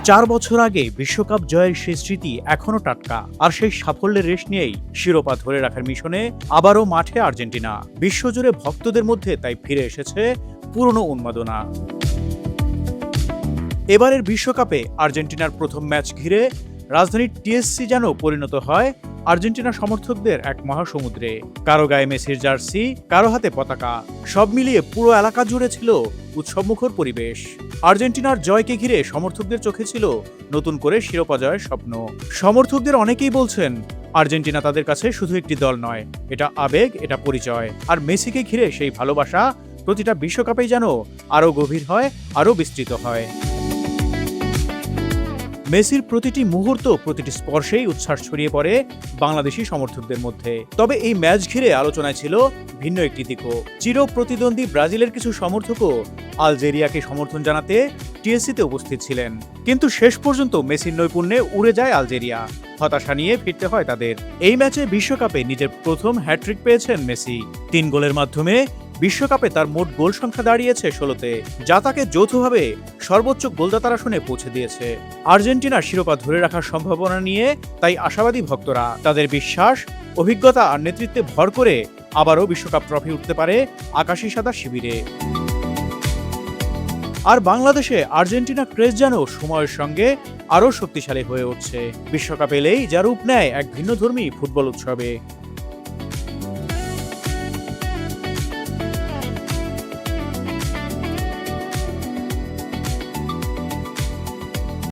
4 বছর আগে বিশ্বকাপ জয়ের সেই স্মৃতি এখনো টাটকা, আর সেই সাফল্যের রেশ নিয়েই শিরোপা ধরে রাখার মিশনে আবারও মাঠে আর্জেন্টিনা। বিশ্বজুড়ে ভক্তদের মধ্যে তাই ফিরে এসেছে পুরনো উন্মাদনা। এবারের বিশ্বকাপে আর্জেন্টিনার প্রথম ম্যাচ ঘিরে রাজধানীর টিএসসি যেন পরিণত হয় আর্জেন্টিনা সমর্থকদের এক মহাসমুদ্রে। কারো গায়ে মেসির জার্সি, কারো হাতে পতাকা, সব মিলিয়ে পুরো এলাকা জুড়ে ছিল উৎসবমুখর পরিবেশ। আর্জেন্টিনার জয়কে ঘিরে সমর্থকদের চোখে ছিল নতুন করে শিরোপা জয়ের স্বপ্ন। সমর্থকদের অনেকেই বলছেন, আর্জেন্টিনা তাদের কাছে শুধু একটি দল নয়, এটা আবেগ, এটা পরিচয়। আর মেসিকে ঘিরে সেই ভালোবাসা প্রতিটা বিশ্বকাপেই যেন আরও গভীর হয়, আরও বিস্তৃত হয়। মেসির প্রতিটি মুহূর্ত, প্রতিটি স্পর্শেই উচ্ছ্বাস ছড়িয়ে পড়ে বাংলাদেশি সমর্থকদের মধ্যে। তবে এই ম্যাচ ঘিরে আলোচনায় ছিল ভিন্ন একটি দিকও। চির প্রতিদ্বন্দ্বী ব্রাজিলের কিছু সমর্থকও আলজেরিয়াকে সমর্থন জানাতে টিএসসিতে উপস্থিত ছিলেন। কিন্তু শেষ পর্যন্ত মেসির নৈপুণ্যে উড়ে যায় আলজেরিয়া। হতাশা নিয়ে ফিরতে হয় তাদের। এই ম্যাচে বিশ্বকাপে নিজের প্রথম হ্যাট্রিক পেয়েছেন মেসি। 3 গোলের মাধ্যমে বিশ্বকাপে তার মোট গোল সংখ্যা দাঁড়িয়েছে 16-তে, যা তাকে যৌথভাবে সর্বোচ্চ গোলদাতার আসনে পৌঁছে দিয়েছে। আর্জেন্টিনার শিরোপা ধরে রাখার সম্ভাবনা নিয়ে তাই আশাবাদী ভক্তরা। তাদের বিশ্বাস, অভিজ্ঞতা আর নেতৃত্বে ভর করে আবারও বিশ্বকাপ ট্রফি উঠতে পারে আকাশী সাদা শিবিরে। আর বাংলাদেশে আর্জেন্টিনা ক্রেজ যেন সময়ের সঙ্গে আরও শক্তিশালী হয়ে উঠছে। বিশ্বকাপ এলেই যা রূপ নেয় এক ভিন্নধর্মী ফুটবল উৎসবে।